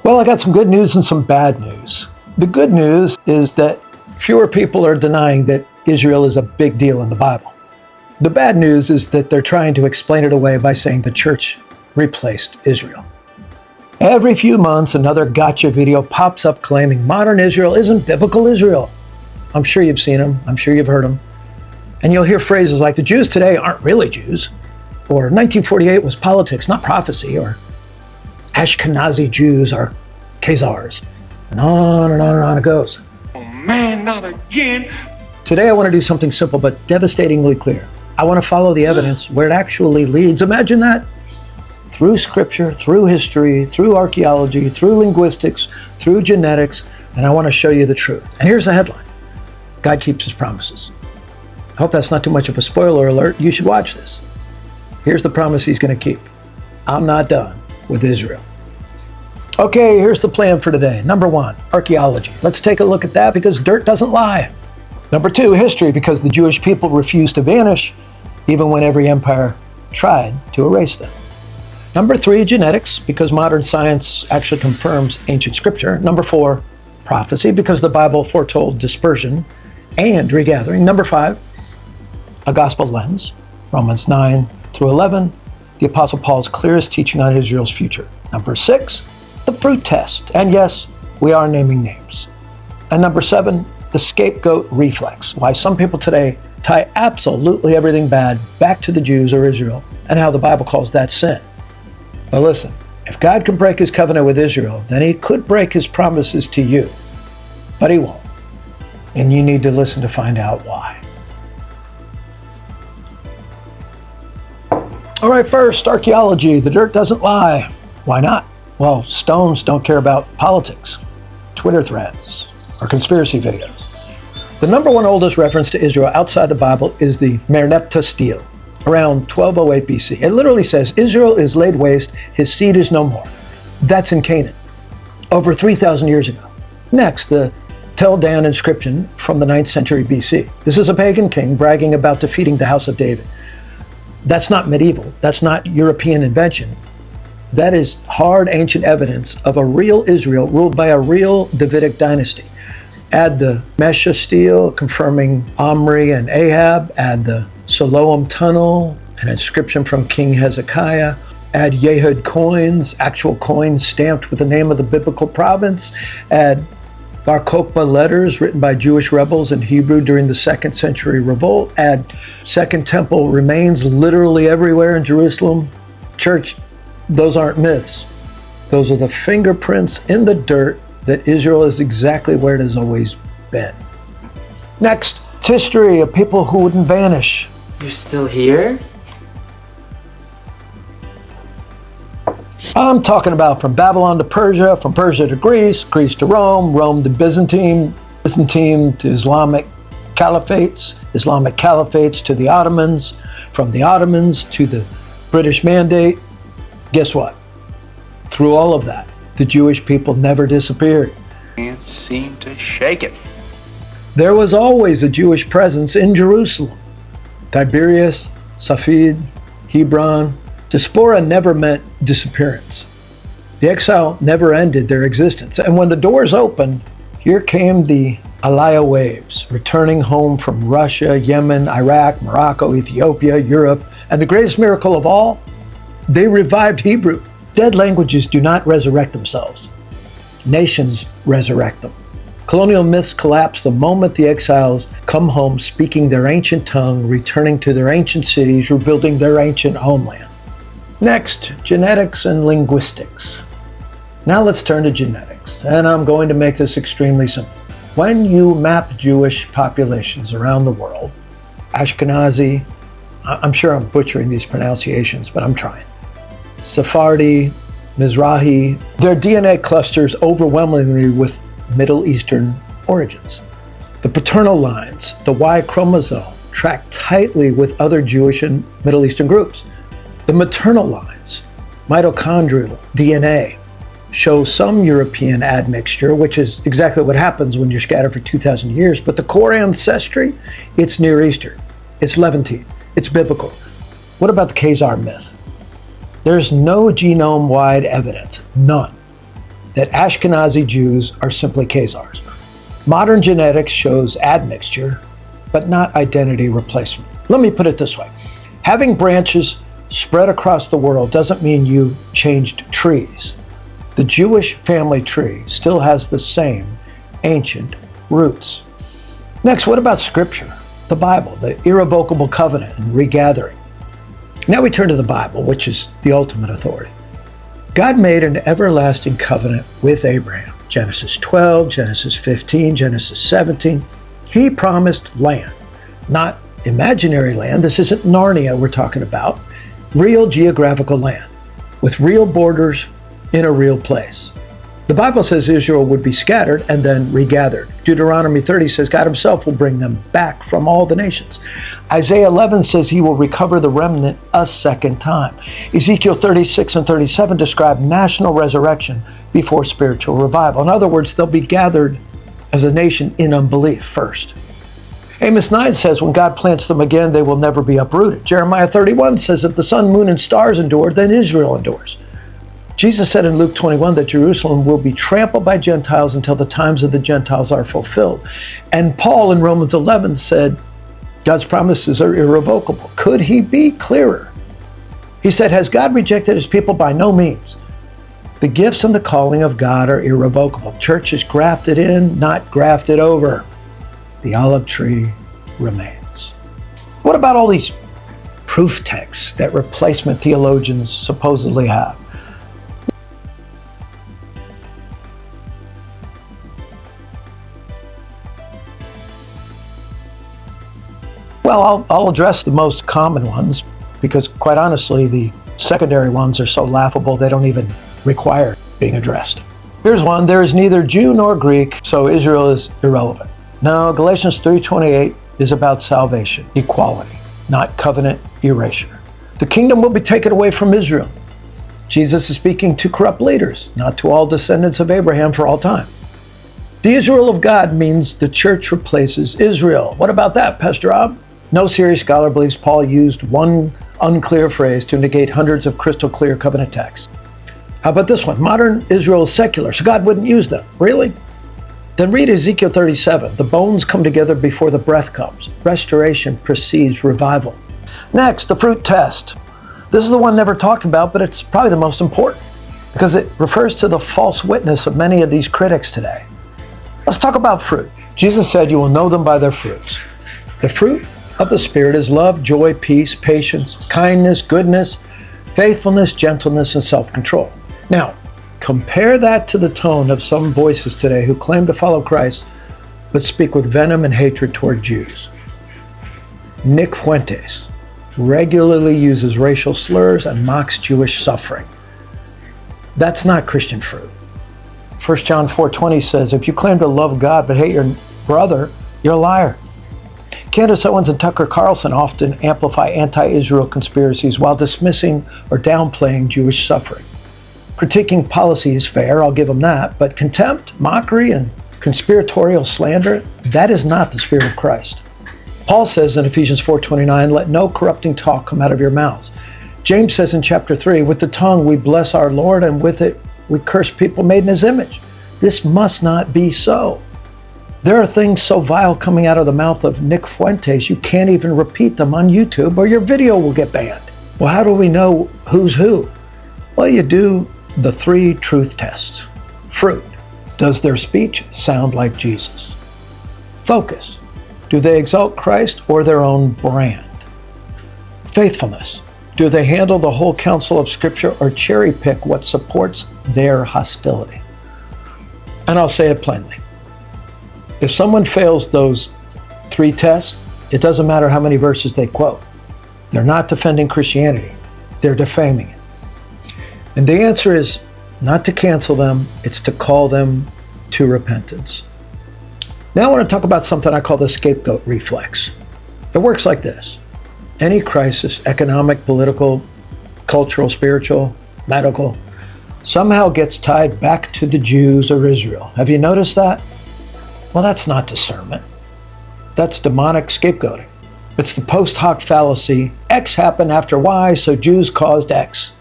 Well, I got some good news and some bad news. The good news is that fewer people are denying that Israel is a big deal in the Bible. The bad news is that they're trying to explain it away by saying the church replaced Israel. Every few months, another gotcha video pops up claiming modern Israel isn't biblical Israel. I'm sure you've seen them. I'm sure you've heard them. And you'll hear phrases like, the Jews today aren't really Jews, or 1948 was politics, not prophecy, or Ashkenazi Jews are Khazars, and on and on and on it goes. Oh man, not again. Today I want to do something simple but devastatingly clear. I want to follow the evidence where it actually leads. Imagine that. Through scripture, through history, through archaeology, through linguistics, through genetics, and I want to show you the truth. And here's the headline. God keeps his promises. I hope that's not too much of a spoiler alert. You should watch this. Here's the promise he's going to keep. I'm not done with Israel. Okay, here's the plan for today. Number 1, archaeology. Let's take a look at that because dirt doesn't lie. Number 2, history, because the Jewish people refused to vanish even when every empire tried to erase them. Number 3, genetics, because modern science actually confirms ancient scripture. Number 4, prophecy, because the Bible foretold dispersion and regathering. Number 5, a gospel lens, Romans 9 through 11, the Apostle Paul's clearest teaching on Israel's future. Number 6, the fruit test, and yes, we are naming names. And number 7, the scapegoat reflex, why some people today tie absolutely everything bad back to the Jews or Israel, and how the Bible calls that sin. But listen, if God can break his covenant with Israel, then he could break his promises to you, but he won't. And you need to listen to find out why. All right, first, archaeology. The dirt doesn't lie. Why not? Well, stones don't care about politics, Twitter threads, or conspiracy videos. The number 1 oldest reference to Israel outside the Bible is the Merneptah stele, around 1208 BC. It literally says, Israel is laid waste, his seed is no more. That's in Canaan, over 3,000 years ago. Next, the Tel Dan inscription from the 9th century BC. This is a pagan king bragging about defeating the house of David. That's not medieval. That's not European invention. That is hard ancient evidence of a real Israel ruled by a real Davidic dynasty. Add the Mesha stele confirming Omri and Ahab. Add the Siloam tunnel, an inscription from King Hezekiah. Add Yehud coins, actual coins stamped with the name of the biblical province. Add Bar Kokhba letters written by Jewish rebels in Hebrew during the 2nd century revolt. Add Second Temple remains literally everywhere in Jerusalem. Church, those aren't myths. Those are the fingerprints in the dirt that Israel is exactly where it has always been. Next, history of people who wouldn't vanish. You're still here? I'm talking about from Babylon to Persia, from Persia to Greece, Greece to Rome, Rome to Byzantine, Byzantine to Islamic caliphates to the Ottomans, from the Ottomans to the British Mandate. Guess what? Through all of that, the Jewish people never disappeared. Can't seem to shake it. There was always a Jewish presence in Jerusalem. Tiberias, Safed, Hebron. Diaspora never meant disappearance. The exile never ended their existence. And when the doors opened, here came the Aliyah waves, returning home from Russia, Yemen, Iraq, Morocco, Ethiopia, Europe. And the greatest miracle of all, they revived Hebrew. Dead languages do not resurrect themselves. Nations resurrect them. Colonial myths collapse the moment the exiles come home speaking their ancient tongue, returning to their ancient cities, rebuilding their ancient homeland. Next, genetics and linguistics. Now let's turn to genetics, and I'm going to make this extremely simple. When you map Jewish populations around the world, Ashkenazi, I'm sure I'm butchering these pronunciations, but I'm trying. Sephardi, Mizrahi, their DNA clusters overwhelmingly with Middle Eastern origins. The paternal lines, the Y chromosome, track tightly with other Jewish and Middle Eastern groups. The maternal lines, mitochondrial DNA, show some European admixture, which is exactly what happens when you're scattered for 2,000 years. But the core ancestry, it's Near Eastern, it's Levantine, it's biblical. What about the Khazar myth? There's no genome-wide evidence, none, that Ashkenazi Jews are simply Khazars. Modern genetics shows admixture, but not identity replacement. Let me put it this way. Having branches spread across the world doesn't mean you changed trees. The Jewish family tree still has the same ancient roots. Next, what about Scripture, the Bible, the irrevocable covenant and regathering? Now we turn to the Bible, which is the ultimate authority. God made an everlasting covenant with Abraham. Genesis 12, Genesis 15, Genesis 17. He promised land, not imaginary land. This isn't Narnia we're talking about. Real geographical land with real borders in a real place. The Bible says Israel would be scattered and then regathered. Deuteronomy 30 says God himself will bring them back from all the nations. Isaiah 11 says he will recover the remnant a second time. Ezekiel 36 and 37 describe national resurrection before spiritual revival. In other words, they'll be gathered as a nation in unbelief first. Amos 9 says when God plants them again, they will never be uprooted. Jeremiah 31 says if the sun, moon, and stars endure, then Israel endures. Jesus said in Luke 21 that Jerusalem will be trampled by Gentiles until the times of the Gentiles are fulfilled. And Paul in Romans 11 said God's promises are irrevocable. Could he be clearer? He said, has God rejected his people? By no means. The gifts and the calling of God are irrevocable. Church is grafted in, not grafted over. The olive tree remains. What about all these proof texts that replacement theologians supposedly have? Well, I'll address the most common ones because, quite honestly, the secondary ones are so laughable they don't even require being addressed. Here's one. There is neither Jew nor Greek, so Israel is irrelevant. No, Galatians 3:28 is about salvation, equality, not covenant erasure. The kingdom will be taken away from Israel. Jesus is speaking to corrupt leaders, not to all descendants of Abraham for all time. The Israel of God means the church replaces Israel. What about that, Pastor Rob? No serious scholar believes Paul used one unclear phrase to negate hundreds of crystal clear covenant texts. How about this one? Modern Israel is secular, so God wouldn't use them. Really? Then read Ezekiel 37. The bones come together before the breath comes. Restoration precedes revival. Next, the fruit test. This is the one never talked about, but it's probably the most important because it refers to the false witness of many of these critics today. Let's talk about fruit. Jesus said, you will know them by their fruits. The fruit of the Spirit is love, joy, peace, patience, kindness, goodness, faithfulness, gentleness, and self-control. Now, compare that to the tone of some voices today who claim to follow Christ, but speak with venom and hatred toward Jews. Nick Fuentes regularly uses racial slurs and mocks Jewish suffering. That's not Christian fruit. 1 John 4:20 says, if you claim to love God but hate your brother, you're a liar. Candace Owens and Tucker Carlson often amplify anti-Israel conspiracies while dismissing or downplaying Jewish suffering. Critiquing policy is fair, I'll give them that, but contempt, mockery, and conspiratorial slander, that is not the Spirit of Christ. Paul says in Ephesians 4:29, let no corrupting talk come out of your mouths. James says in chapter 3, with the tongue we bless our Lord, and with it we curse people made in his image. This must not be so. There are things so vile coming out of the mouth of Nick Fuentes, you can't even repeat them on YouTube or your video will get banned. Well, how do we know who's who? Well, you do the 3 truth tests. Fruit. Does their speech sound like Jesus? Focus. Do they exalt Christ or their own brand? Faithfulness. Do they handle the whole counsel of Scripture or cherry pick what supports their hostility? And I'll say it plainly. If someone fails those 3 tests, it doesn't matter how many verses they quote. They're not defending Christianity. They're defaming it. And the answer is not to cancel them, it's to call them to repentance. Now I want to talk about something I call the scapegoat reflex. It works like this. Any crisis, economic, political, cultural, spiritual, medical, somehow gets tied back to the Jews or Israel. Have you noticed that? Well, that's not discernment. That's demonic scapegoating. It's the post hoc fallacy. X happened after Y, so Jews caused X.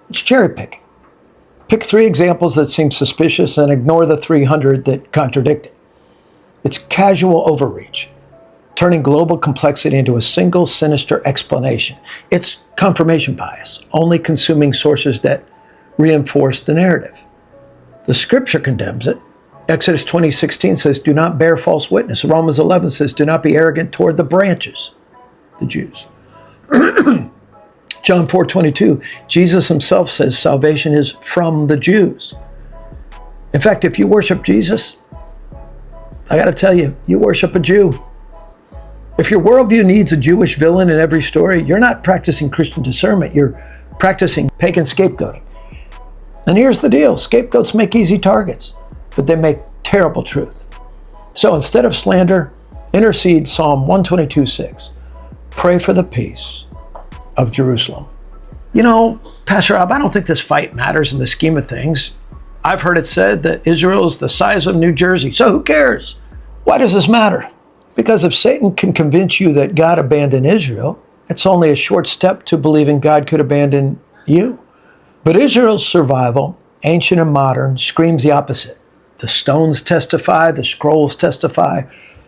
It's cherry picking. Pick 3 examples that seem suspicious and ignore the 300 that contradict it. It's casual overreach, turning global complexity into a single sinister explanation. It's confirmation bias, only consuming sources that reinforce the narrative. The scripture condemns it. Exodus 20:16 says, do not bear false witness. Romans 11 says, do not be arrogant toward the branches, the Jews. John 4:22, Jesus himself says salvation is from the Jews. In fact, if you worship Jesus, I got to tell you, you worship a Jew. If your worldview needs a Jewish villain in every story, you're not practicing Christian discernment, you're practicing pagan scapegoating. And here's the deal, scapegoats make easy targets, but they make terrible truth. So instead of slander, intercede Psalm 122:6. Pray for the peace of Jerusalem. You know, Pastor Rob, I don't think this fight matters in the scheme of things. I've heard it said that Israel is the size of New Jersey, so who cares? Why does this matter? Because if Satan can convince you that God abandoned Israel, it's only a short step to believing God could abandon you. But Israel's survival, ancient and modern, screams the opposite. The stones testify, the scrolls testify,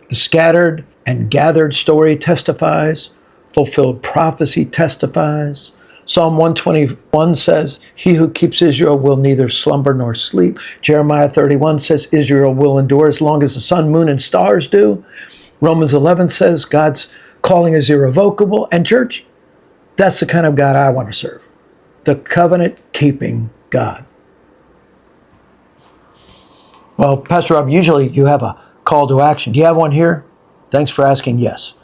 the scattered and gathered story testifies, fulfilled prophecy testifies. Psalm 121 says, he who keeps Israel will neither slumber nor sleep. Jeremiah 31 says, Israel will endure as long as the sun, moon, and stars do. Romans 11 says, God's calling is irrevocable. And church, that's the kind of God I want to serve. The covenant-keeping God. Well, Pastor Rob, usually you have a call to action. Do you have one here? Thanks for asking, yes.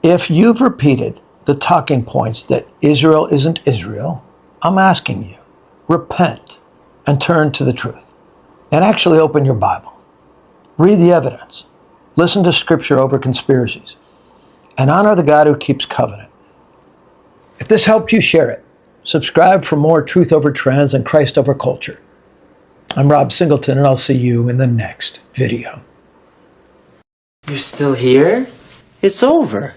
If you've repeated the talking points that Israel isn't Israel, I'm asking you, repent and turn to the truth. And actually open your Bible. Read the evidence. Listen to Scripture over conspiracies. And honor the God who keeps covenant. If this helped you, share it. Subscribe for more truth over trends and Christ over culture. I'm Rob Singleton, and I'll see you in the next video. You're still here? It's over.